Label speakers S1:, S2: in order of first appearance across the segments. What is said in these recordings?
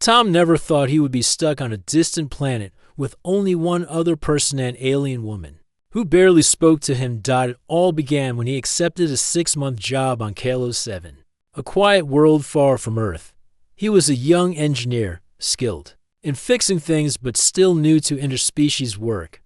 S1: Tom never thought he would be stuck on a distant planet with only one other person, an alien woman, who barely spoke to him. It all began when he accepted a 6-month job on Kalos 7, a quiet world far from Earth. He was a young engineer, skilled in fixing things but still new to interspecies work.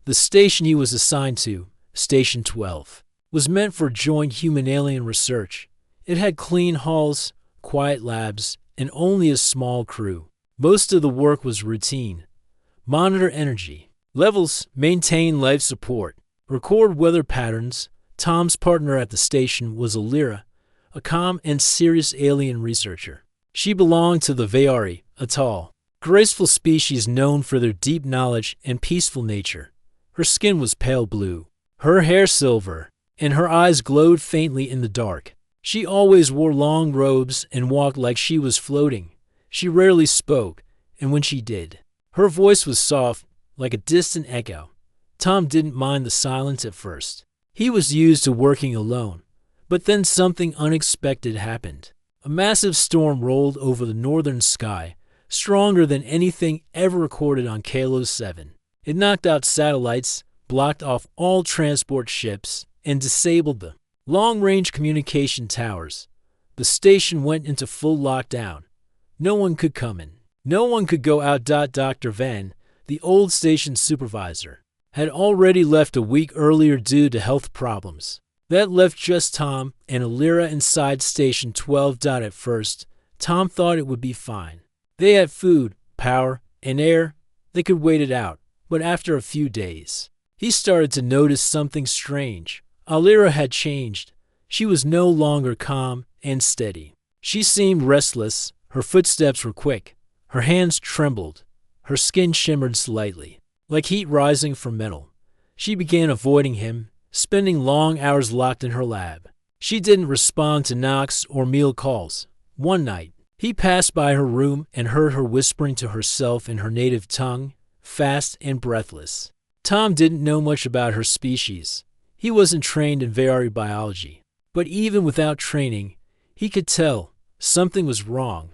S1: The station he was assigned to, Station 12, was meant for joint human-alien research. It had clean halls, quiet labs, and only a small crew. Most of the work was routine. Monitor energy levels, maintain life support, record weather patterns. Tom's partner at the station was Alira, a calm and serious alien researcher. She belonged to the Veari, a tall, graceful species known for their deep knowledge and peaceful nature. Her skin was pale blue, her hair silver, and her eyes glowed faintly in the dark. She always wore long robes and walked like she was floating. She rarely spoke, and when she did, her voice was soft, like a distant echo. Tom didn't mind the silence at first. He was used to working alone. But then something unexpected happened. A massive storm rolled over the northern sky, stronger than anything ever recorded on Kalos 7. It knocked out satellites, blocked off all transport ships, and disabled the long-range communication towers. The station went into full lockdown. No one could come in. No one could go out. Dr. Van, the old station supervisor, had already left a week earlier due to health problems. That left just Tom and Alira inside Station 12. At first, Tom thought it would be fine. They had food, power, and air. They could wait it out. But after a few days, he started to notice something strange. Alira had changed. She was no longer calm and steady. She seemed restless. Her footsteps were quick. Her hands trembled. Her skin shimmered slightly, like heat rising from metal. She began avoiding him, spending long hours locked in her lab. She didn't respond to knocks or meal calls. One night, he passed by her room and heard her whispering to herself in her native tongue, fast and breathless. Tom didn't know much about her species. He wasn't trained in Veari biology. But even without training, he could tell something was wrong.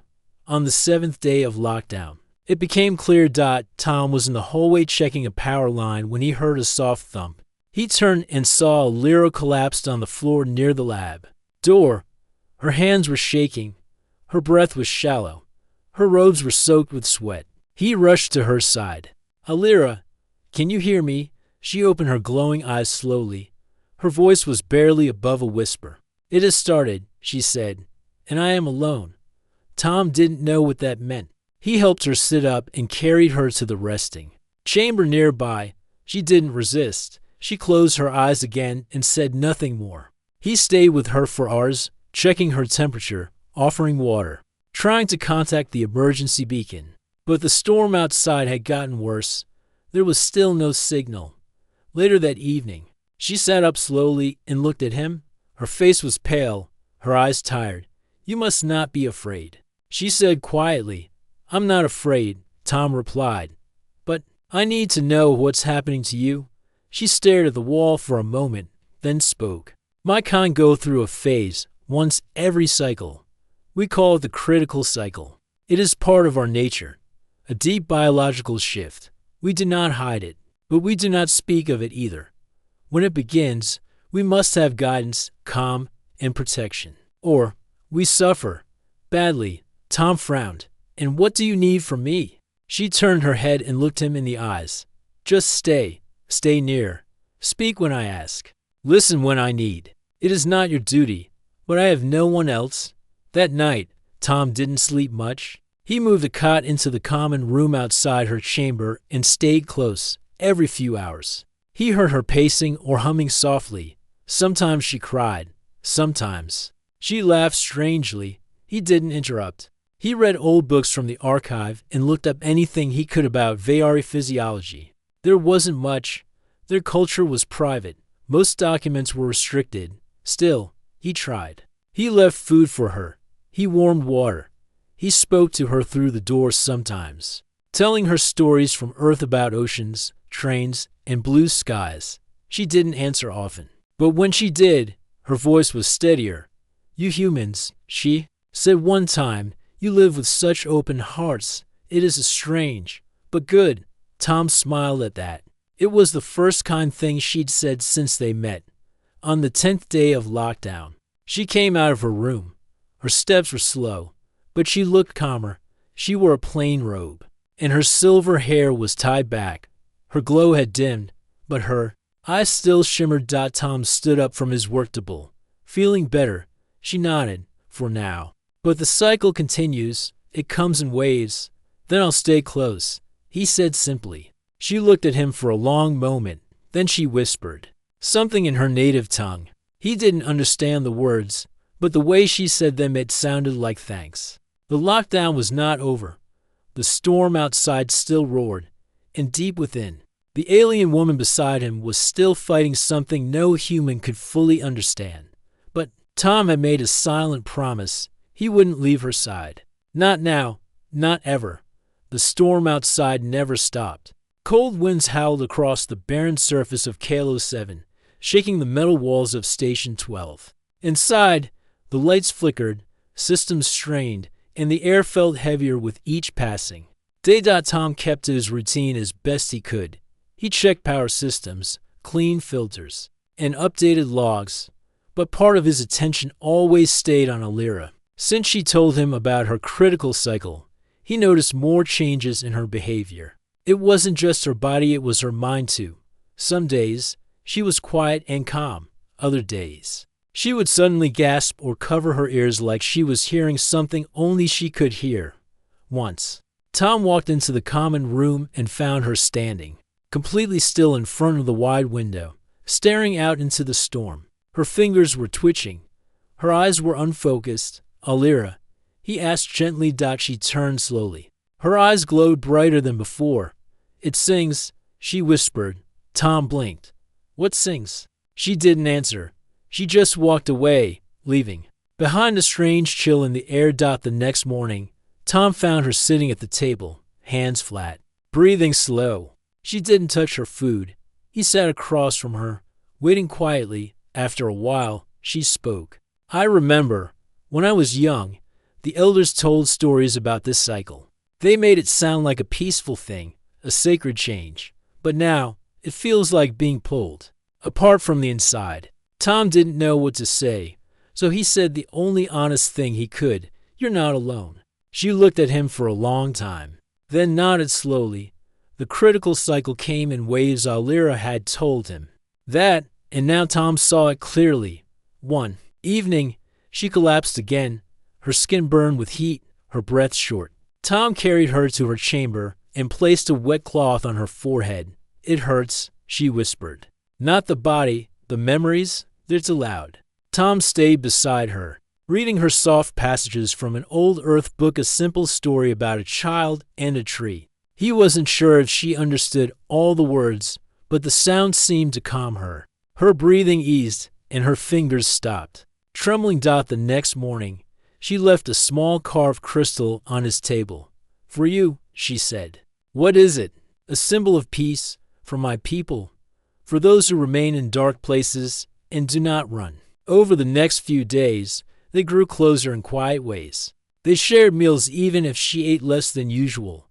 S1: On the 7th day of lockdown, it became clear. Tom was in the hallway checking a power line when he heard a soft thump. He turned and saw Alira collapsed on the floor near the lab door. Her hands were shaking. Her breath was shallow. Her robes were soaked with sweat. He rushed to her side. "Alira, can you hear me?" She opened her glowing eyes slowly. Her voice was barely above a whisper. "It has started," she said, "and I am alone." Tom didn't know what that meant. He helped her sit up and carried her to the resting chamber nearby. She didn't resist. She closed her eyes again and said nothing more. He stayed with her for hours, checking her temperature, offering water, trying to contact the emergency beacon. But the storm outside had gotten worse. There was still no signal. Later that evening, she sat up slowly and looked at him. Her face was pale, her eyes tired. "You must not be afraid," she said quietly. "I'm not afraid," Tom replied. "But I need to know what's happening to you." She stared at the wall for a moment, then spoke. "My kind go through a phase once every cycle. We call it the critical cycle. It is part of our nature, a deep biological shift. We do not hide it, but we do not speak of it either. When it begins, we must have guidance, calm, and protection. Or we suffer badly." Tom frowned. "And what do you need from me?" She turned her head and looked him in the eyes. "Just stay near. Speak when I ask. Listen when I need. It is not your duty, but I have no one else." That night, Tom didn't sleep much. He moved a cot into the common room outside her chamber and stayed close every few hours. He heard her pacing or humming softly. Sometimes she cried. Sometimes she laughed strangely. He didn't interrupt. He read old books from the archive and looked up anything he could about Veari physiology. There wasn't much. Their culture was private. Most documents were restricted. Still, he tried. He left food for her. He warmed water. He spoke to her through the door sometimes, telling her stories from Earth about oceans, trains, and blue skies. She didn't answer often. But when she did, her voice was steadier. "You humans," she said one time, You live with such open hearts. It is strange, but good. Tom smiled at that. It was the first kind thing she'd said since they met. On the 10th day of lockdown, she came out of her room. Her steps were slow, but she looked calmer. She wore a plain robe, and her silver hair was tied back. Her glow had dimmed, but her eyes still shimmered. Tom stood up from his work table. Feeling better, she nodded, for now. But the cycle continues. It comes in waves. Then I'll stay close, he said simply. She looked at him for a long moment. Then she whispered something in her native tongue. He didn't understand the words, but the way she said them, it sounded like thanks. The lockdown was not over. The storm outside still roared, and deep within, the alien woman beside him was still fighting something no human could fully understand. But Tom had made a silent promise. He wouldn't leave her side. Not now, not ever. The storm outside never stopped. Cold winds howled across the barren surface of Kalo 7, shaking the metal walls of Station 12. Inside, the lights flickered, systems strained, and the air felt heavier with each passing day. Tom kept to his routine as best he could. He checked power systems, cleaned filters, and updated logs, but part of his attention always stayed on Alira. Since she told him about her critical cycle, he noticed more changes in her behavior. It wasn't just her body, it was her mind too. Some days, she was quiet and calm. Other days, she would suddenly gasp or cover her ears like she was hearing something only she could hear. Once, Tom walked into the common room and found her standing, completely still in front of the wide window, staring out into the storm. Her fingers were twitching. Her eyes were unfocused. Alira, he asked gently. She turned slowly. Her eyes glowed brighter than before. It sings, she whispered. Tom blinked. What sings? She didn't answer. She just walked away, leaving behind a strange chill in the air. The next morning, Tom found her sitting at the table, hands flat, breathing slow. She didn't touch her food. He sat across from her, waiting quietly. After a while, she spoke. I remember, when I was young, the elders told stories about this cycle. They made it sound like a peaceful thing, a sacred change. But now, it feels like being pulled apart from the inside. Tom didn't know what to say, so he said the only honest thing he could. You're not alone. She looked at him for a long time, then nodded slowly. The critical cycle came in waves. Alira had told him that, and now Tom saw it clearly. One evening, she collapsed again. Her skin burned with heat, her breath short. Tom carried her to her chamber and placed a wet cloth on her forehead. It hurts, she whispered. Not the body, the memories, it's allowed. Tom stayed beside her, reading her soft passages from an old Earth book, a simple story about a child and a tree. He wasn't sure if she understood all the words, but the sound seemed to calm her. Her breathing eased, and her fingers stopped trembling. The next morning, she left a small carved crystal on his table. For you, she said. What is it? A symbol of peace, for my people, for those who remain in dark places and do not run. Over the next few days, they grew closer in quiet ways. They shared meals even if she ate less than usual.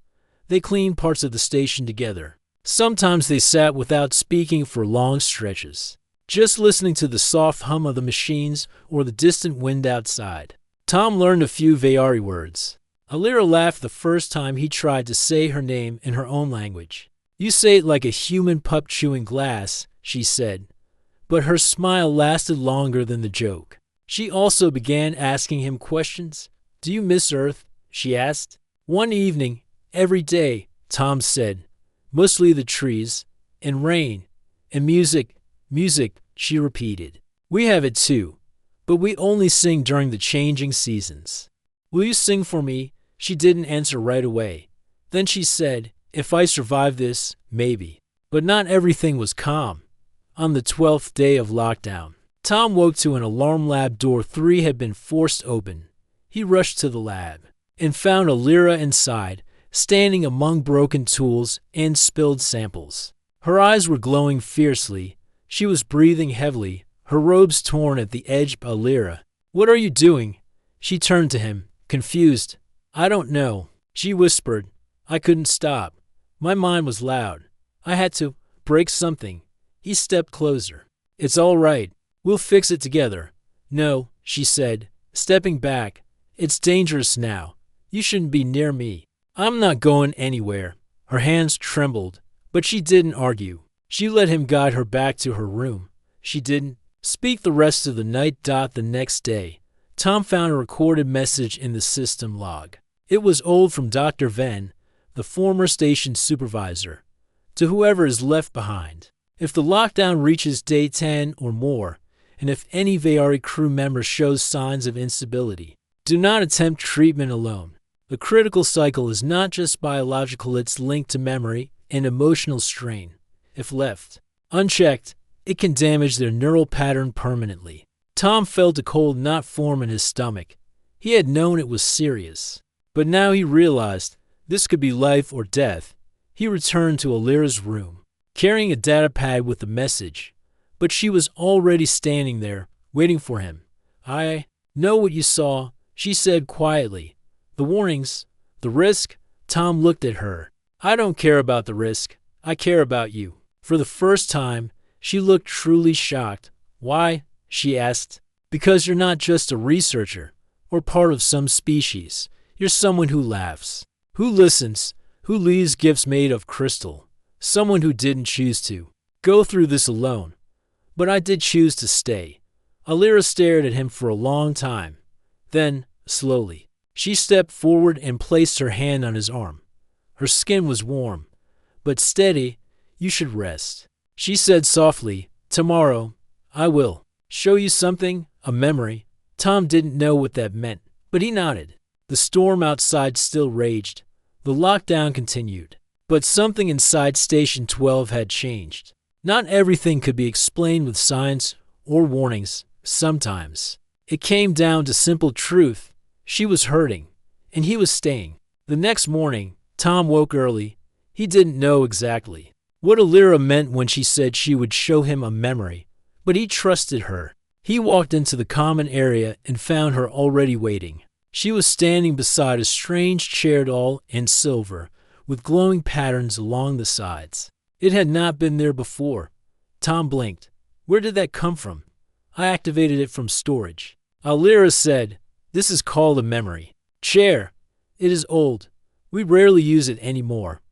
S1: They cleaned parts of the station together. Sometimes they sat without speaking for long stretches, just listening to the soft hum of the machines or the distant wind outside. Tom learned a few Vayari words. Alira laughed the first time he tried to say her name in her own language. You say it like a human pup chewing glass, she said. But her smile lasted longer than the joke. She also began asking him questions. Do you miss Earth? She asked. One evening, every day, Tom said. Mostly the trees, and rain, and music. Music, she repeated. We have it too, but we only sing during the changing seasons. Will you sing for me? She didn't answer right away. Then she said, if I survive this, maybe. But not everything was calm. On the 12th day of lockdown, Tom woke to an alarm. Lab door 3 had been forced open. He rushed to the lab and found Alira inside, standing among broken tools and spilled samples. Her eyes were glowing fiercely. She was breathing heavily, her robes torn at the edge. Alira, what are you doing? She turned to him, confused. I don't know, she whispered. I couldn't stop. My mind was loud. I had to break something. He stepped closer. It's all right. We'll fix it together. No, she said, stepping back. It's dangerous now. You shouldn't be near me. I'm not going anywhere. Her hands trembled, but she didn't argue. She let him guide her back to her room. She didn't speak the rest of the night. The next day, Tom found a recorded message in the system log. It was old, from Dr. Venn, the former station supervisor, to whoever is left behind. If the lockdown reaches day 10 or more, and if any VARI crew member shows signs of instability, do not attempt treatment alone. The critical cycle is not just biological, it's linked to memory and emotional strain. If left unchecked, it can damage their neural pattern permanently. Tom felt a cold knot form in his stomach. He had known it was serious, but now he realized this could be life or death. He returned to Alira's room, carrying a data pad with the message, but she was already standing there, waiting for him. I know what you saw, she said quietly. The warnings, the risk. Tom looked at her. I don't care about the risk. I care about you. For the first time, she looked truly shocked. Why? She asked. Because you're not just a researcher or part of some species. You're someone who laughs, who listens, who leaves gifts made of crystal. Someone who didn't choose to go through this alone. But I did choose to stay. Alira stared at him for a long time. Then, slowly, she stepped forward and placed her hand on his arm. Her skin was warm, but steady. You should rest, she said softly. Tomorrow, I will show you something, a memory. Tom didn't know what that meant, but he nodded. The storm outside still raged. The lockdown continued. But something inside Station 12 had changed. Not everything could be explained with science or warnings. Sometimes it came down to simple truth. She was hurting, and he was staying. The next morning, Tom woke early. He didn't know exactly what Alira meant when she said she would show him a memory, but he trusted her. He walked into the common area and found her already waiting. She was standing beside a strange chair, all in silver, with glowing patterns along the sides. It had not been there before. Tom blinked. Where did that come from? I activated it from storage. Alira said, this is called a memory chair. It is old. We rarely use it anymore.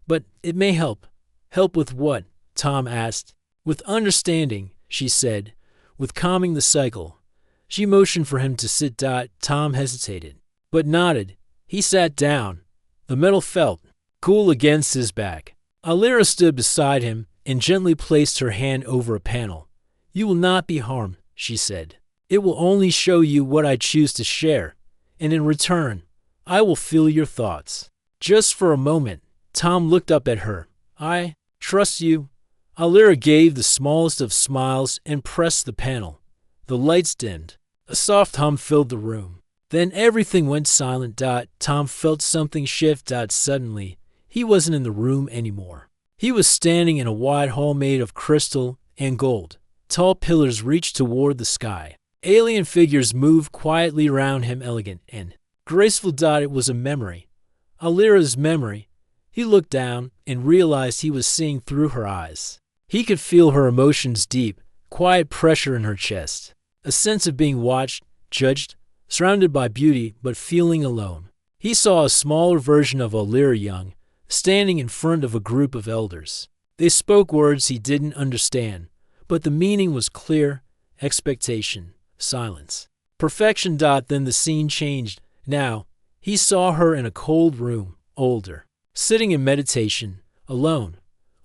S1: But it may help. Help with what? Tom asked. With understanding, she said, with calming the cycle. She motioned for him to sit. Tom hesitated, but nodded. He sat down. The metal felt cool against his back. Alira stood beside him and gently placed her hand over a panel. You will not be harmed, she said. It will only show you what I choose to share, and in return, I will feel your thoughts. Just for a moment, Tom looked up at her. I trust you. Alira gave the smallest of smiles and pressed the panel. The lights dimmed. A soft hum filled the room. Then everything went silent. Tom felt something shift. Suddenly, he wasn't in the room anymore. He was standing in a wide hall made of crystal and gold. Tall pillars reached toward the sky. Alien figures moved quietly around him, elegant and graceful. It was a memory. Alira's memory. He looked down and realized he was seeing through her eyes. He could feel her emotions, deep, quiet pressure in her chest. A sense of being watched, judged, surrounded by beauty, but feeling alone. He saw a smaller version of Alira, young, standing in front of a group of elders. They spoke words he didn't understand, but the meaning was clear. Expectation, silence, perfection. Then the scene changed. Now, he saw her in a cold room, older, sitting in meditation, alone,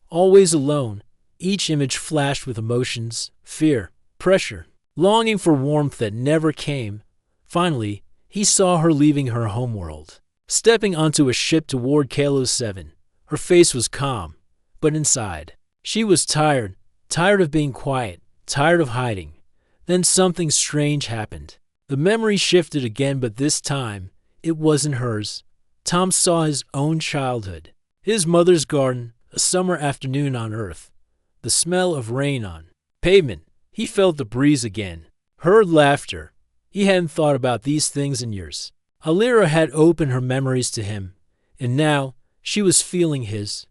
S1: always alone. Each image flashed with emotions, fear, pressure, longing for warmth that never came. Finally, he saw her leaving her homeworld, stepping onto a ship toward Kalos 7. Her face was calm, but inside, she was tired, tired of being quiet, tired of hiding. Then something strange happened. The memory shifted again, but this time, it wasn't hers. Tom saw his own childhood, his mother's garden, a summer afternoon on Earth, the smell of rain on pavement. He felt the breeze again, heard laughter. He hadn't thought about these things in years. Alira had opened her memories to him, and now she was feeling his.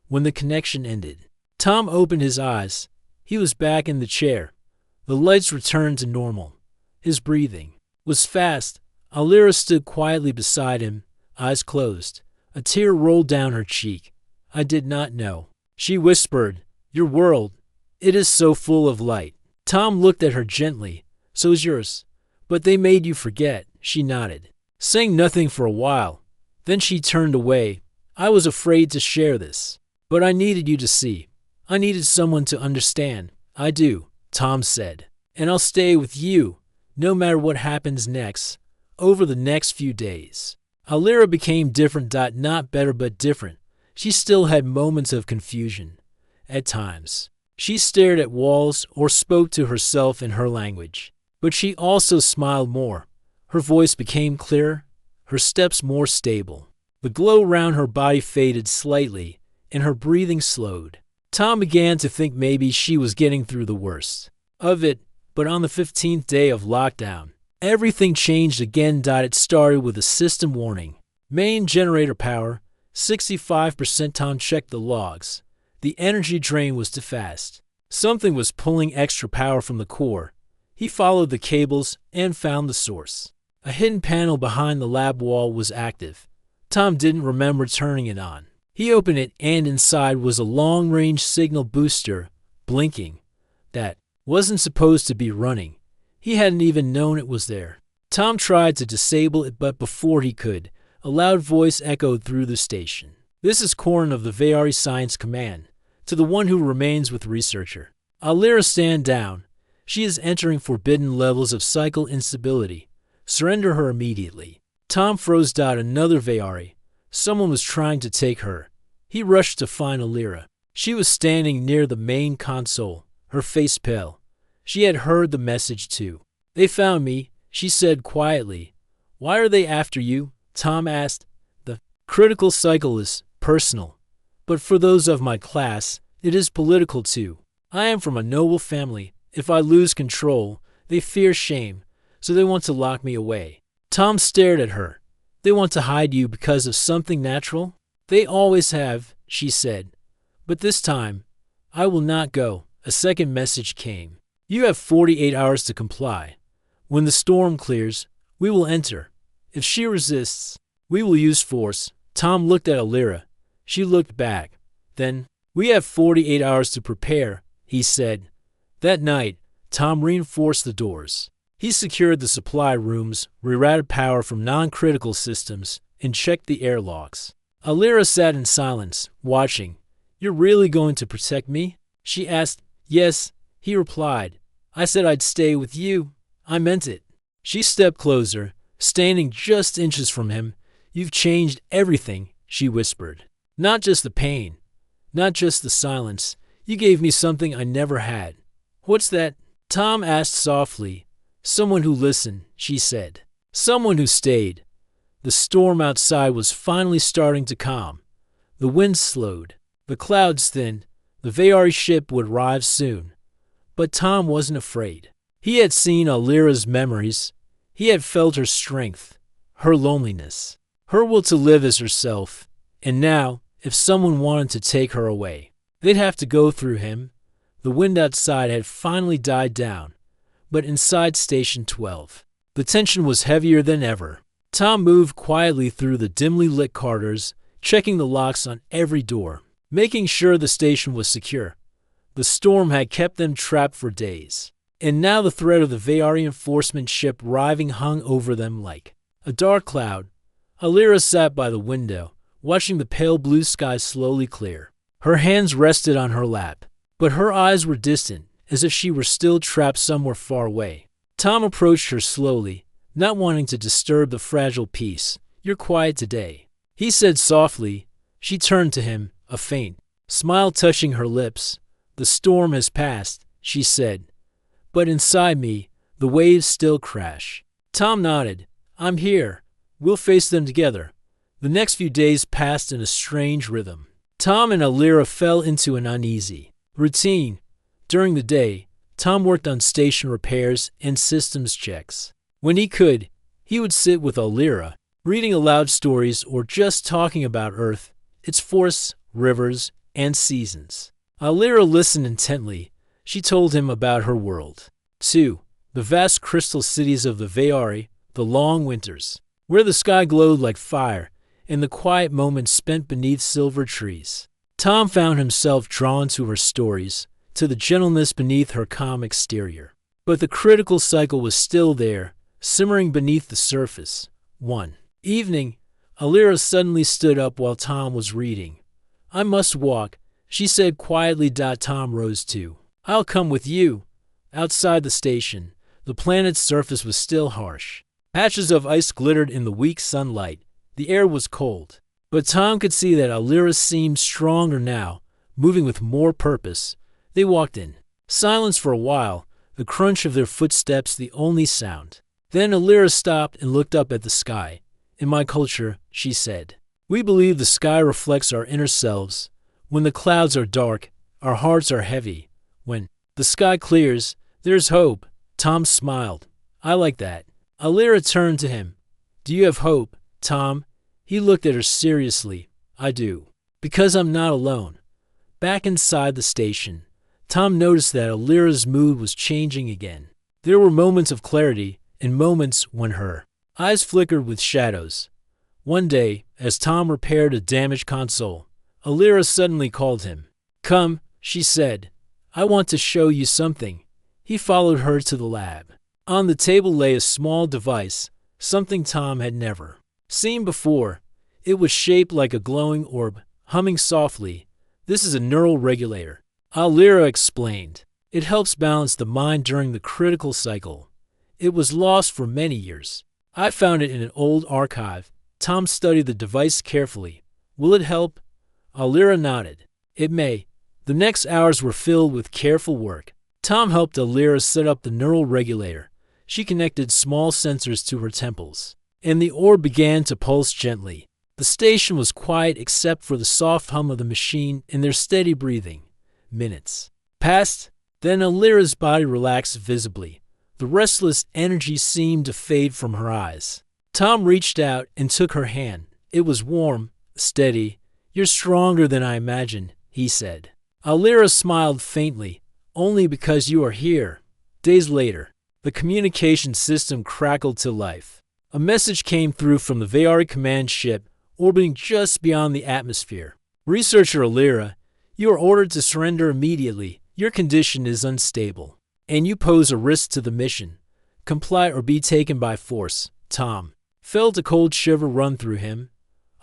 S1: When the connection ended, Tom opened his eyes. He was back in the chair. The lights returned to normal. His breathing was fast. Alira stood quietly beside him, eyes closed. A tear rolled down her cheek. "I did not know," she whispered. "Your world, it is so full of light." Tom looked at her gently. "So is yours. But they made you forget." She nodded, saying nothing for a while. Then she turned away. "I was afraid to share this, but I needed you to see. I needed someone to understand." "I do," Tom said. "And I'll stay with you, no matter what happens next." Over the next few days, Alira became different. Not better, but different. She still had moments of confusion. At times, she stared at walls or spoke to herself in her language. But she also smiled more. Her voice became clearer, her steps more stable. The glow around her body faded slightly, and her breathing slowed. Tom began to think maybe she was getting through the worst of it, but on the 15th day of lockdown, everything changed again. It started with a system warning. Main generator power, 65%. Tom checked the logs. The energy drain was too fast. Something was pulling extra power from the core. He followed the cables and found the source. A hidden panel behind the lab wall was active. Tom didn't remember turning it on. He opened it, and inside was a long-range signal booster, blinking. That wasn't supposed to be running. He hadn't even known it was there. Tom tried to disable it, but before he could, a loud voice echoed through the station. "This is Corin of the Veyari Science Command. To the one who remains with researcher. Alira, stand down. She is entering forbidden levels of cycle instability. Surrender her immediately." Tom froze. Another Veyari. Someone was trying to take her. He rushed to find Alira. She was standing near the main console, her face pale. She had heard the message too. "They found me," she said quietly. "Why are they after you?" Tom asked. "The critical cycle is personal. But for those of my class, it is political too. I am from a noble family. If I lose control, they fear shame, so they want to lock me away." Tom stared at her. "They want to hide you because of something natural?" "They always have," she said. "But this time, I will not go." A second message came. "You have 48 hours to comply. When the storm clears, we will enter. If she resists, we will use force." Tom looked at Alira. She looked back. Then, "We have 48 hours to prepare," he said. That night, Tom reinforced the doors. He secured the supply rooms, rerouted power from non-critical systems, and checked the airlocks. Alira sat in silence, watching. "You're really going to protect me?" she asked. "Yes," he replied. "I said I'd stay with you. I meant it." She stepped closer, standing just inches from him. "You've changed everything," she whispered. "Not just the pain, not just the silence. You gave me something I never had." "What's that?" Tom asked softly. "Someone who listened," she said. "Someone who stayed." The storm outside was finally starting to calm. The wind slowed. The clouds thinned. The Veyari ship would arrive soon. But Tom wasn't afraid. He had seen Alira's memories. He had felt her strength, her loneliness, her will to live as herself. And now, if someone wanted to take her away, they'd have to go through him. The wind outside had finally died down, but inside Station 12, the tension was heavier than ever. Tom moved quietly through the dimly lit corridors, checking the locks on every door, making sure the station was secure. The storm had kept them trapped for days, and now the threat of the Veyari enforcement ship arriving hung over them like a dark cloud. Alira sat by the window, watching the pale blue sky slowly clear. Her hands rested on her lap, but her eyes were distant, as if she were still trapped somewhere far away. Tom approached her slowly, not wanting to disturb the fragile peace. "You're quiet today," he said softly. She turned to him, a faint smile touching her lips. "The storm has passed," she said. "But inside me, the waves still crash." Tom nodded. "I'm here. We'll face them together." The next few days passed in a strange rhythm. Tom and Alira fell into an uneasy routine. During the day, Tom worked on station repairs and systems checks. When he could, he would sit with Alira, reading aloud stories, or just talking about Earth, its forests, rivers, and seasons. Alira listened intently. She told him about her world. 2. The vast crystal cities of the Veari, the long winters, where the sky glowed like fire, and the quiet moments spent beneath silver trees. Tom found himself drawn to her stories, to the gentleness beneath her calm exterior. But the critical cycle was still there, simmering beneath the surface. 1. Evening, Alira suddenly stood up while Tom was reading. "I must walk," she said quietly. Tom rose too. "I'll come with you." Outside the station, the planet's surface was still harsh. Patches of ice glittered in the weak sunlight. The air was cold. But Tom could see that Alira seemed stronger now, moving with more purpose. They walked in silence for a while, the crunch of their footsteps the only sound. Then Alira stopped and looked up at the sky. "In my culture," she said, "we believe the sky reflects our inner selves. When the clouds are dark, our hearts are heavy. When the sky clears, there's hope." Tom smiled. "I like that." Alira turned to him. "Do you have hope, Tom?" He looked at her seriously. "I do. Because I'm not alone." Back inside the station, Tom noticed that Alira's mood was changing again. There were moments of clarity and moments when her eyes flickered with shadows. One day, as Tom repaired a damaged console, Alira suddenly called him. "Come," she said. "I want to show you something." He followed her to the lab. On the table lay a small device, something Tom had never seen before. It was shaped like a glowing orb, humming softly. "This is a neural regulator," Alira explained. "It helps balance the mind during the critical cycle. It was lost for many years. I found it in an old archive." Tom studied the device carefully. "Will it help?" Alira nodded. "It may." The next hours were filled with careful work. Tom helped Alira set up the neural regulator. She connected small sensors to her temples, and the orb began to pulse gently. The station was quiet except for the soft hum of the machine and their steady breathing. Minutes passed. Then Alira's body relaxed visibly. The restless energy seemed to fade from her eyes. Tom reached out and took her hand. It was warm, steady. "You're stronger than I imagined," he said. Alira smiled faintly. "Only because you are here." Days later, the communication system crackled to life. A message came through from the Veari command ship, orbiting just beyond the atmosphere. "Researcher Alira, you are ordered to surrender immediately. Your condition is unstable, and you pose a risk to the mission. Comply or be taken by force." Tom felt a cold shiver run through him.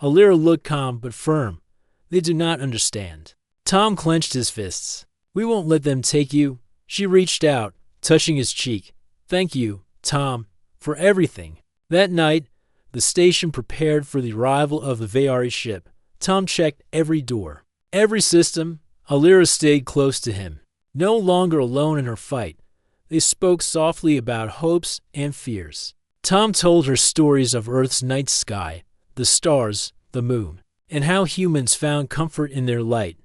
S1: Alira looked calm but firm. "They do not understand." Tom clenched his fists. "We won't let them take you." She reached out, touching his cheek. "Thank you, Tom, for everything." That night, the station prepared for the arrival of the Veari ship. Tom checked every door, every system. Alira stayed close to him, no longer alone in her fight. They spoke softly about hopes and fears. Tom told her stories of Earth's night sky, the stars, the moon, and how humans found comfort in their light.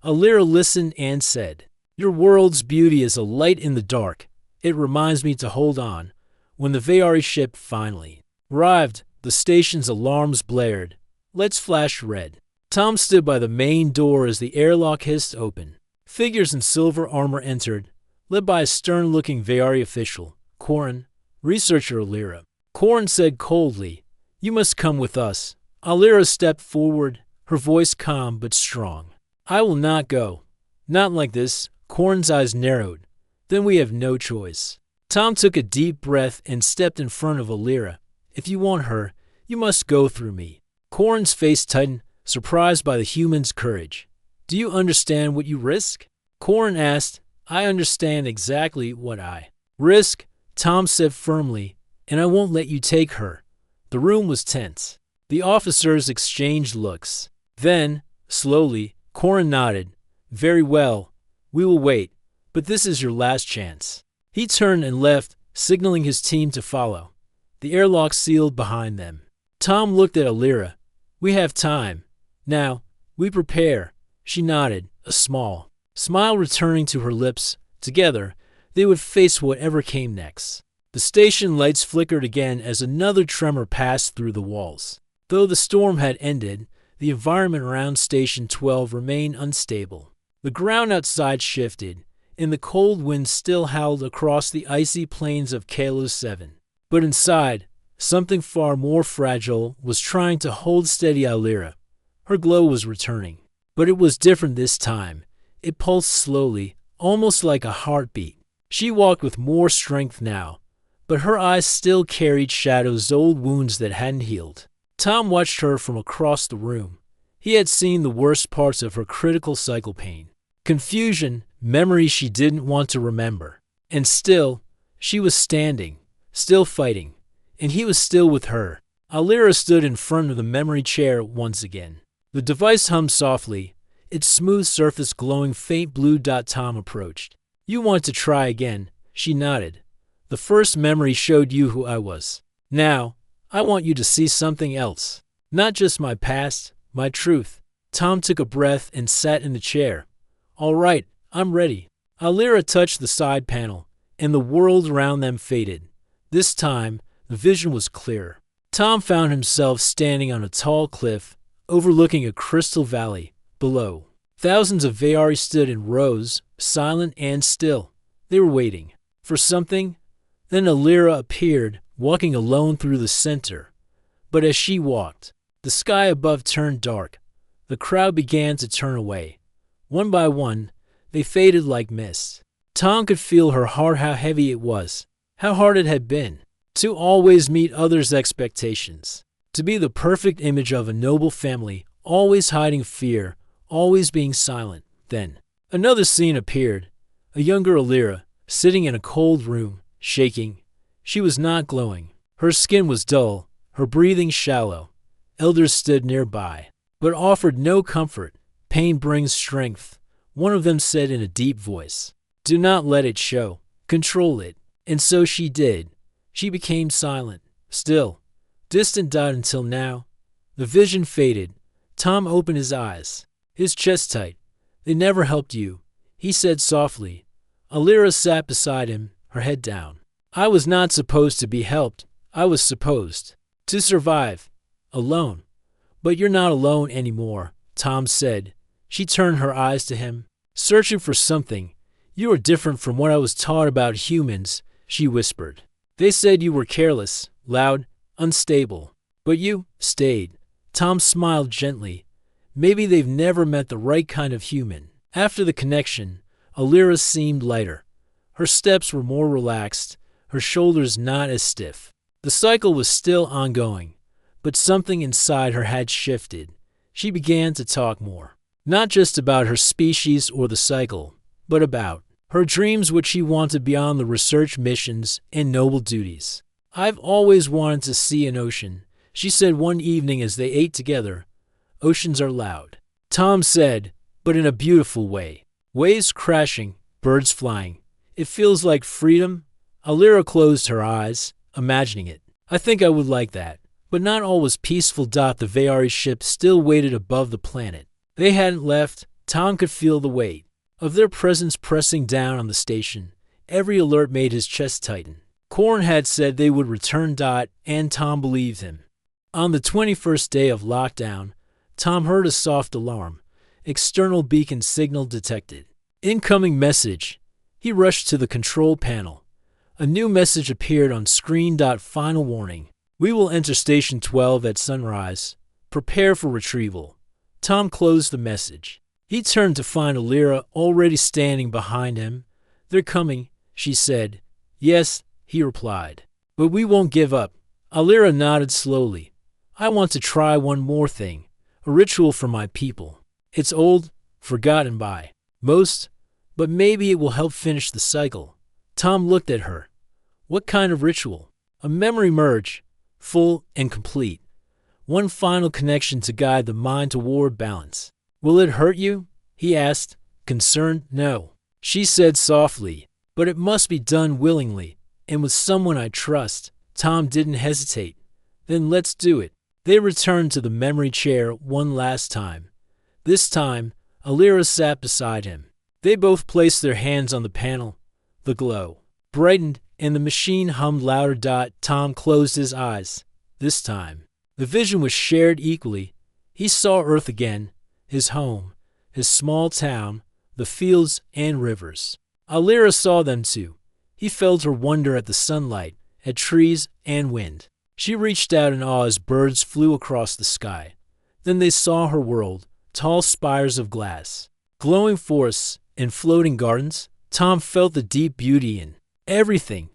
S1: Alira listened and said, "Your world's beauty is a light in the dark. It reminds me to hold on." When the Veari ship finally arrived, the station's alarms blared. "Let's flash red." Tom stood by the main door as the airlock hissed open. Figures in silver armor entered, led by a stern-looking Veari official, Corin. "Researcher Alira." Corin said coldly, "You must come with us." Alira stepped forward, her voice calm but strong. "I will not go. Not like this." Corin's eyes narrowed. "Then we have no choice." Tom took a deep breath and stepped in front of Alira. "If you want her, you must go through me." Corin's face tightened, surprised by the human's courage. "Do you understand what you risk?" Corin asked. "I understand exactly what I risk," Tom said firmly, "and I won't let you take her." The room was tense. The officers exchanged looks. Then, slowly, Corin nodded. "Very well. We will wait, but this is your last chance." He turned and left, signaling his team to follow. The airlock sealed behind them. Tom looked at Alira. "We have time. Now, we prepare." She nodded, a small smile returning to her lips. Together, they would face whatever came next. The station lights flickered again as another tremor passed through the walls. Though the storm had ended, the environment around Station 12 remained unstable. The ground outside shifted, and the cold wind still howled across the icy plains of Kalos 7. But inside, something far more fragile was trying to hold steady Alira. Her glow was returning. But it was different this time. It pulsed slowly, almost like a heartbeat. She walked with more strength now, but her eyes still carried shadows, old wounds that hadn't healed. Tom watched her from across the room. He had seen the worst parts of her critical cycle pain. Confusion, memories she didn't want to remember. And still, she was standing, still fighting, and he was still with her. Alira stood in front of the memory chair once again. The device hummed softly, its smooth surface glowing faint blue. Tom approached. "You want to try again?" She nodded. "The first memory showed you who I was. Now, I want you to see something else. Not just my past, my truth." Tom took a breath and sat in the chair. "All right, I'm ready." Alira touched the side panel, and the world around them faded. This time, the vision was clearer. Tom found himself standing on a tall cliff, overlooking a crystal valley. Below, thousands of Vaari stood in rows, silent and still. They were waiting for something. Then Alira appeared, walking alone through the center. But as she walked, the sky above turned dark. The crowd began to turn away. One by one, they faded like mist. Tom could feel her heart, how heavy it was, how hard it had been to always meet others' expectations, to be the perfect image of a noble family, always hiding fear, always being silent. Then, another scene appeared. A younger Alira, sitting in a cold room, shaking. She was not glowing. Her skin was dull, her breathing shallow. Elders stood nearby, but offered no comfort. "Pain brings strength," one of them said in a deep voice. "Do not let it show. Control it." And so she did. She became silent, still, distant. Until now. The vision faded. Tom opened his eyes, his chest tight. "They never helped you," he said softly. Alira sat beside him, her head down. "I was not supposed to be helped. I was supposed to survive. Alone. But you're not alone anymore," Tom said. She turned her eyes to him, searching for something. "You are different from what I was taught about humans," she whispered. "They said you were careless, loud, unstable. But you stayed." Tom smiled gently. Maybe they've never met the right kind of human. After the connection, Alira seemed lighter. Her steps were more relaxed, her shoulders not as stiff. The cycle was still ongoing, but something inside her had shifted. She began to talk more. Not just about her species or the cycle, but about her dreams, what she wanted beyond the research missions and noble duties. "I've always wanted to see an ocean," she said one evening as they ate together. "Oceans are loud," Tom said, "but in a beautiful way. Waves crashing, birds flying. It feels like freedom." Alira closed her eyes, imagining it. "I think I would like that." But not all was peaceful. The Vaari ship still waited above the planet. They hadn't left. Tom could feel the weight of their presence pressing down on the station. Every alert made his chest tighten. Korn had said they would return. And Tom believed him. On the 21st day of lockdown, Tom heard a soft alarm. External beacon signal detected. Incoming message. He rushed to the control panel. A new message appeared on screen. Final warning. "We will enter Station 12 at sunrise. Prepare for retrieval." Tom closed the message. He turned to find Alira already standing behind him. "They're coming," she said. "Yes," he replied. "But we won't give up." Alira nodded slowly. "I want to try one more thing. A ritual for my people. It's old, forgotten by most, but maybe it will help finish the cycle." Tom looked at her. "What kind of ritual?" "A memory merge. Full and complete. One final connection to guide the mind toward balance." "Will it hurt you?" he asked, concerned. "No," she said softly, "but it must be done willingly, and with someone I trust." Tom didn't hesitate. "Then let's do it." They returned to the memory chair one last time. This time, Alira sat beside him. They both placed their hands on the panel. The glow brightened, and the machine hummed louder. Tom closed his eyes. This time, the vision was shared equally. He saw Earth again, his home, his small town, the fields and rivers. Alira saw them too. He felt her wonder at the sunlight, at trees and wind. She reached out in awe as birds flew across the sky. Then they saw her world, tall spires of glass, glowing forests, and floating gardens. Tom felt the deep beauty in everything,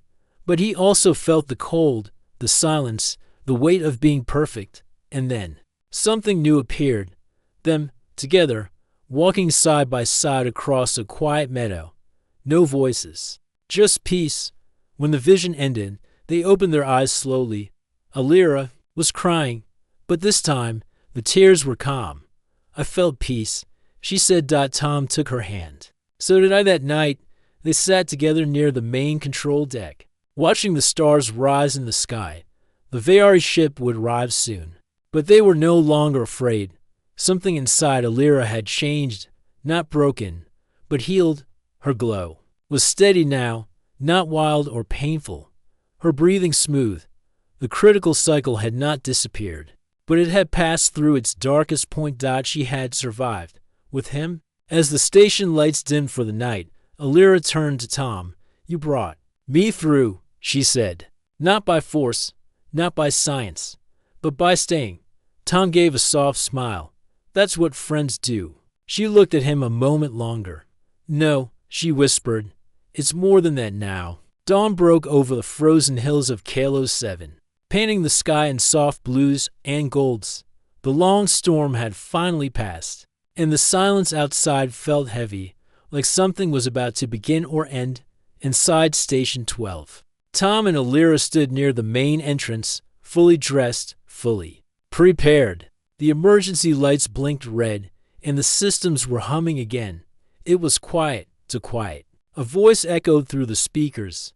S1: but he also felt the cold, the silence, the weight of being perfect. And then, something new appeared. Them, together, walking side by side across a quiet meadow. No voices, just peace. When the vision ended, they opened their eyes slowly. Alira was crying, but this time, the tears were calm. I felt peace, she said. Tom took her hand. So did I that night. They sat together near the main control deck, watching the stars rise in the sky. The Veyari ship would arrive soon. But they were no longer afraid. Something inside Alira had changed, not broken, but healed. Her glow was steady now, not wild or painful. Her breathing smooth. The critical cycle had not disappeared, but it had passed through its darkest point. She had survived. With him? As the station lights dimmed for the night, Alira turned to Tom. You brought me through, she said. Not by force, not by science, but by staying. Tom gave a soft smile. That's what friends do. She looked at him a moment longer. No, she whispered. It's more than that now. Dawn broke over the frozen hills of Kalos 7, painting the sky in soft blues and golds. The long storm had finally passed, and the silence outside felt heavy, like something was about to begin or end. Inside Station 12, Tom and Alira stood near the main entrance, fully dressed, fully prepared. The emergency lights blinked red, and the systems were humming again. It was quiet to quiet. A voice echoed through the speakers.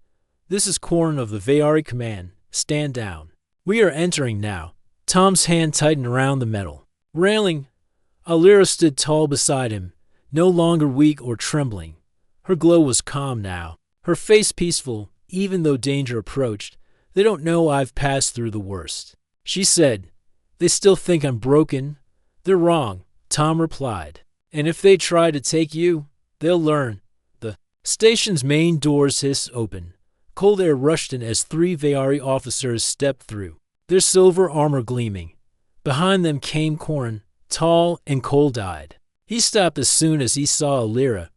S1: This is Corn of the Veyari Command. Stand down. We are entering now. Tom's hand tightened around the metal railing. Alira stood tall beside him, no longer weak or trembling. Her glow was calm now, her face peaceful, even though danger approached. They don't know I've passed through the worst, she said. They still think I'm broken. They're wrong, Tom replied. And if they try to take you, they'll learn. The station's main doors hissed open. Cold air rushed in as 3 Veyari officers stepped through, their silver armor gleaming. Behind them came Corn, tall and cold-eyed. He stopped as soon as he saw Alira.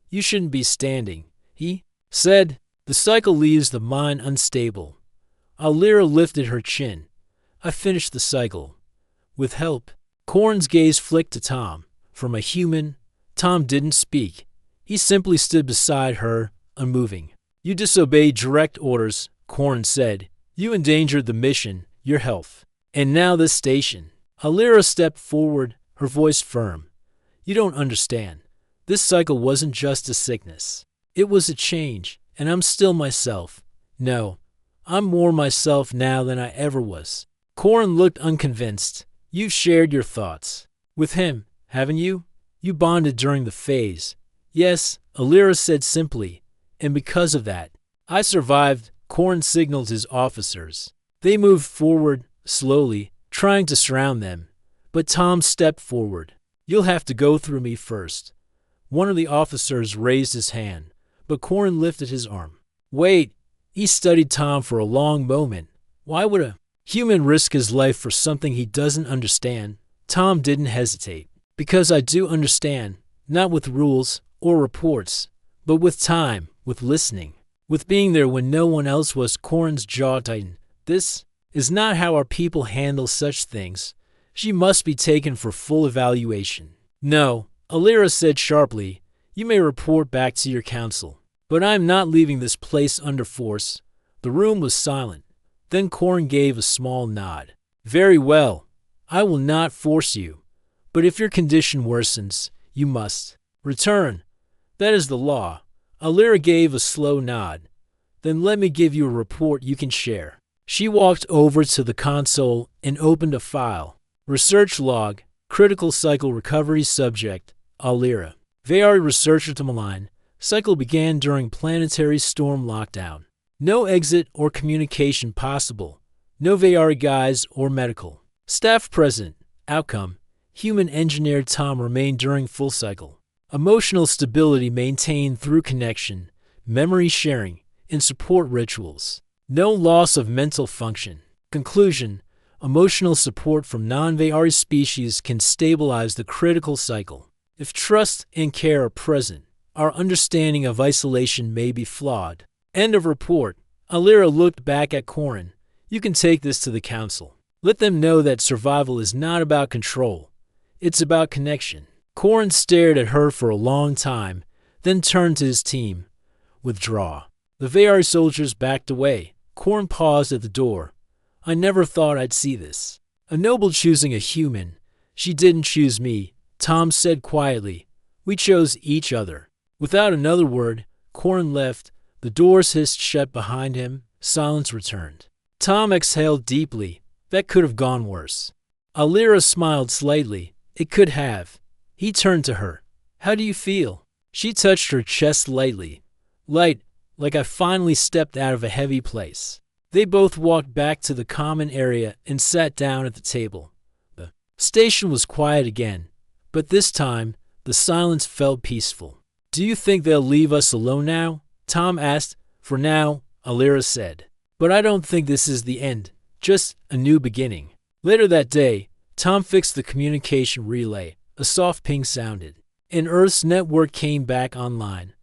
S1: You shouldn't be standing, he said. The cycle leaves the mind unstable. Alira lifted her chin. I finished the cycle. With help. Corn's gaze flicked to Tom. From a human, Tom didn't speak. He simply stood beside her, unmoving. You disobeyed direct orders, Corn said. You endangered the mission, your health. And now this station. Alira stepped forward, her voice firm. You don't understand. This cycle wasn't just a sickness. It was a change, and I'm still myself. No, I'm more myself now than I ever was. Corn looked unconvinced. You've shared your thoughts with him, haven't you? You bonded during the phase. Yes, Alira said simply. And because of that, I survived. Corn signaled his officers. They moved forward, slowly, trying to surround them. But Tom stepped forward. You'll have to go through me first. One of the officers raised his hand, but Corn lifted his arm. Wait. He studied Tom for a long moment. Why would a human risk his life for something he doesn't understand? Tom didn't hesitate. Because I do understand, not with rules or reports, but with time, with listening, with being there when no one else was. Corn's jaw tightened. This is not how our people handle such things. She must be taken for full evaluation. No, Alira said sharply. You may report back to your council, but I am not leaving this place under force. The room was silent. Then Corn gave a small nod. Very well. I will not force you. But if your condition worsens, you must return. That is the law. Alira gave a slow nod. Then let me give you a report you can share. She walked over to the console and opened a file. Research log, critical cycle recovery subject, Alira. Veyari researcher to malign. Cycle began during planetary storm lockdown. No exit or communication possible. No VR guys or medical staff present. Outcome: human engineered Tom remained during full cycle. Emotional stability maintained through connection, memory sharing, and support rituals. No loss of mental function. Conclusion: emotional support from non-VR species can stabilize the critical cycle. If trust and care are present, our understanding of isolation may be flawed. End of report. Alira looked back at Corin. You can take this to the council. Let them know that survival is not about control. It's about connection. Corin stared at her for a long time, then turned to his team. Withdraw. The VR soldiers backed away. Corin paused at the door. I never thought I'd see this. A noble choosing a human. She didn't choose me, Tom said quietly. We chose each other. Without another word, Corin left. The doors hissed shut behind him. Silence returned. Tom exhaled deeply. That could have gone worse. Alira smiled slightly. It could have. He turned to her. How do you feel? She touched her chest lightly. Light, like I finally stepped out of a heavy place. They both walked back to the common area and sat down at the table. The station was quiet again, but this time the silence felt peaceful. Do you think they'll leave us alone now? Tom asked. For now, Alira said. But I don't think this is the end, just a new beginning. Later that day, Tom fixed the communication relay. A soft ping sounded, and Earth's network came back online.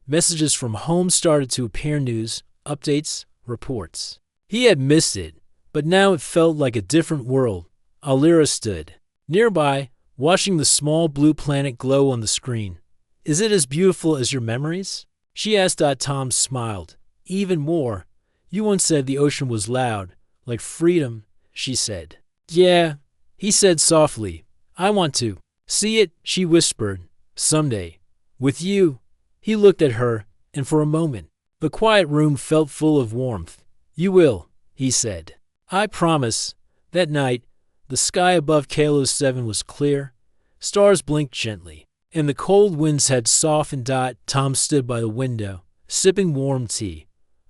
S1: Messages from home started to appear: news, updates, reports. He had missed it, but now it felt like a different world. Alira stood nearby, watching the small blue planet glow on the screen. Is it as beautiful as your memories? She asked. Tom smiled. Even more. You once said the ocean was loud, like freedom, she said. Yeah, he said softly. I want to see it, she whispered. Someday. With you. He looked at her, and for a moment, the quiet room felt full of warmth. You will, he said. I promise. That night, the sky above Kalo 7 was clear. Stars blinked gently, and the cold winds had softened. Tom stood by the window, sipping warm tea.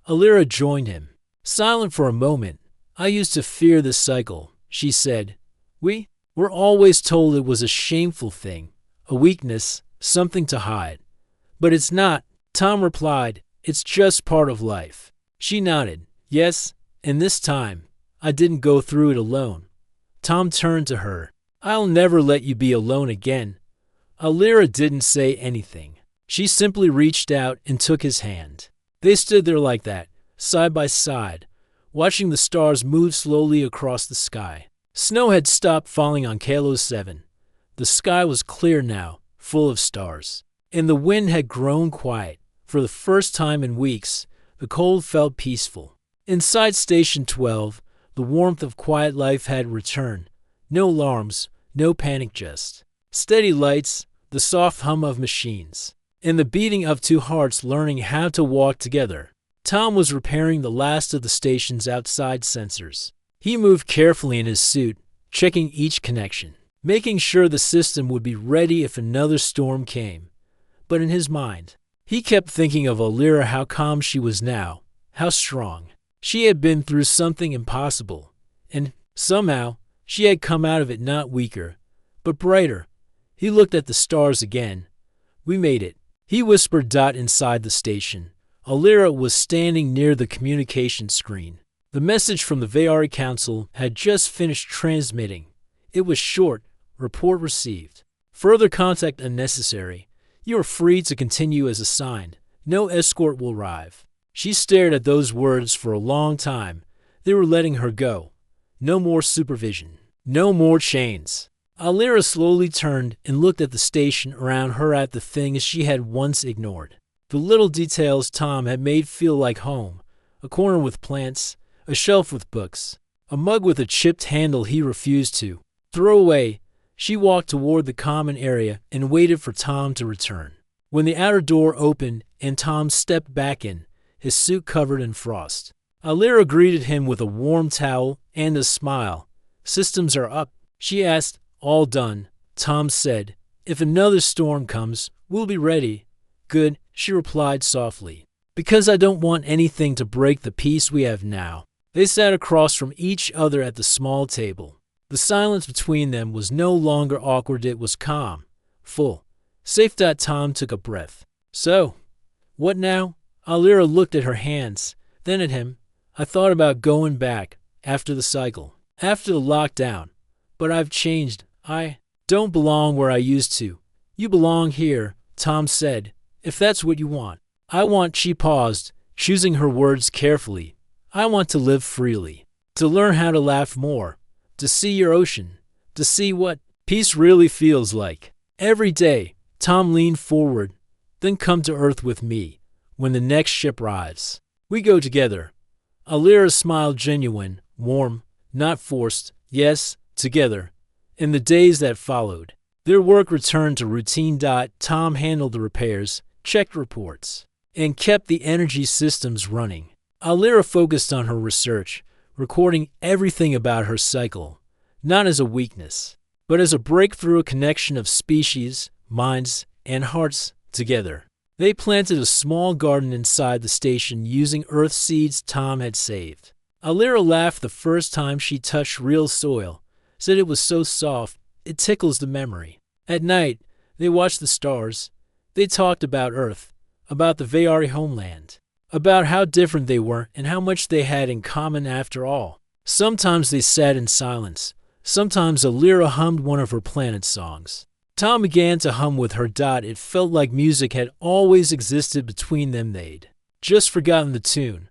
S1: Alira joined him. Silent for a moment. I used to fear this cycle, she said. We were always told it was a shameful thing, a weakness, something to hide. But it's not, Tom replied. It's just part of life. She nodded. Yes, and this time, I didn't go through it alone. Tom turned to her. I'll never let you be alone again. Alira didn't say anything. She simply reached out and took his hand. They stood there like that, side by side, watching the stars move slowly across the sky. Snow had stopped falling on Kalo 7. The sky was clear now, full of stars. And the wind had grown quiet. For the first time in weeks, the cold felt peaceful. Inside Station 12, the warmth of quiet life had returned. No alarms, no panic, just steady lights, the soft hum of machines, and the beating of two hearts learning how to walk together. Tom was repairing the last of the station's outside sensors. He moved carefully in his suit, checking each connection, making sure the system would be ready if another storm came. But in his mind, he kept thinking of Alira, how calm she was now, how strong. She had been through something impossible, and somehow she had come out of it not weaker, but brighter. He looked at the stars again. We made it, he whispered. Inside the station, Alira was standing near the communication screen. The message from the VR Council had just finished transmitting. It was short. Report received. Further contact unnecessary. You are free to continue as assigned. No escort will arrive. She stared at those words for a long time. They were letting her go. No more supervision. No more chains. Alira slowly turned and looked at the station around her, at the things she had once ignored. The little details Tom had made feel like home. A corner with plants, a shelf with books, a mug with a chipped handle he refused to throw away. She walked toward the common area and waited for Tom to return. When the outer door opened and Tom stepped back in, his suit covered in frost, Alira greeted him with a warm towel and a smile. Systems are up, she asked. All done, Tom said. If another storm comes, we'll be ready. Good, she replied softly. Because I don't want anything to break the peace we have now. They sat across from each other at the small table. The silence between them was no longer awkward, it was calm, full. Safe. Tom took a breath. So, what now? Alira looked at her hands, then at him. I thought about going back, after the cycle, after the lockdown. But I've changed. I don't belong where I used to. You belong here, Tom said, if that's what you want. I want, she paused, choosing her words carefully. I want to live freely, to learn how to laugh more, to see your ocean, to see what peace really feels like. Every day, Tom leaned forward, then come to Earth with me, when the next ship arrives. We go together. Alira smiled, genuine, warm, not forced, yes, together. In the days that followed, their work returned to routine. Tom handled the repairs, checked reports, and kept the energy systems running. Alira focused on her research, recording everything about her cycle, not as a weakness, but as a breakthrough, a connection of species, minds, and hearts together. They planted a small garden inside the station using earth seeds Tom had saved. Alira laughed the first time she touched real soil, said it was so soft, it tickles the memory. At night, they watched the stars. They talked about Earth, about the Veyari homeland, about how different they were and how much they had in common after all. Sometimes they sat in silence. Sometimes Alira hummed one of her planet songs. Tom began to hum with her. It felt like music had always existed between them. They'd just forgotten the tune.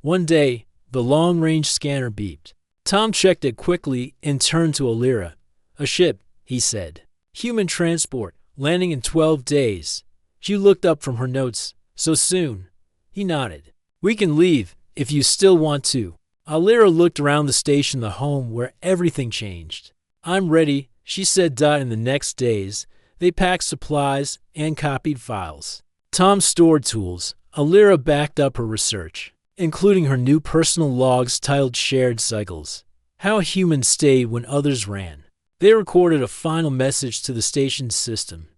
S1: One day, the long-range scanner beeped. Tom checked it quickly and turned to Alira. A ship, he said. Human transport, landing in 12 days. She looked up from her notes. So soon? He nodded. We can leave, if you still want to. Alira looked around the station, the home where everything changed. I'm ready, she said. In the next days, they packed supplies and copied files. Tom stored tools. Alira backed up her research, including her new personal logs titled Shared Cycles. How humans stayed when others ran. They recorded a final message to the station's system.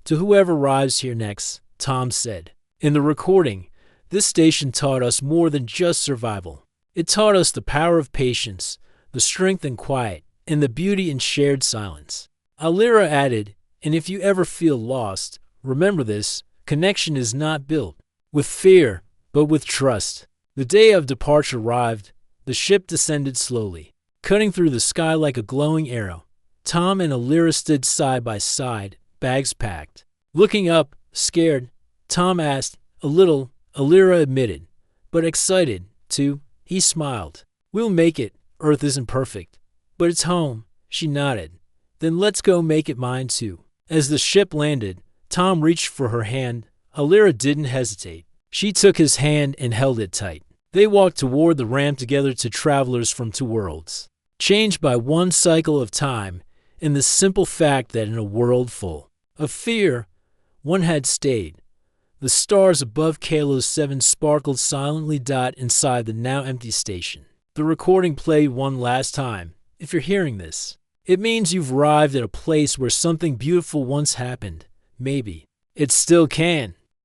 S1: To whoever arrives here next, Tom said. In the recording, this station taught us more than just survival. It taught us the power of patience, the strength in quiet, and the beauty in shared silence. Alira added, and if you ever feel lost, remember this, connection is not built with fear, but with trust. The day of departure arrived. The ship descended slowly, cutting through the sky like a glowing arrow. Tom and Alira stood side by side, bags packed. Looking up, scared, Tom asked, a little, Alira admitted, but excited, too. He smiled. We'll make it. Earth isn't perfect, but it's home. She nodded. Then let's go make it mine, too. As the ship landed, Tom reached for her hand. Alira didn't hesitate. She took his hand and held it tight. They walked toward the ramp together, to travelers from two worlds, changed by one cycle of time, and the simple fact that in a world full of fear, one had stayed. The stars above Kalos 7 sparkled silently. Inside the now empty station. The recording played one last time. If you're hearing this, it means you've arrived at a place where something beautiful once happened. Maybe it still can.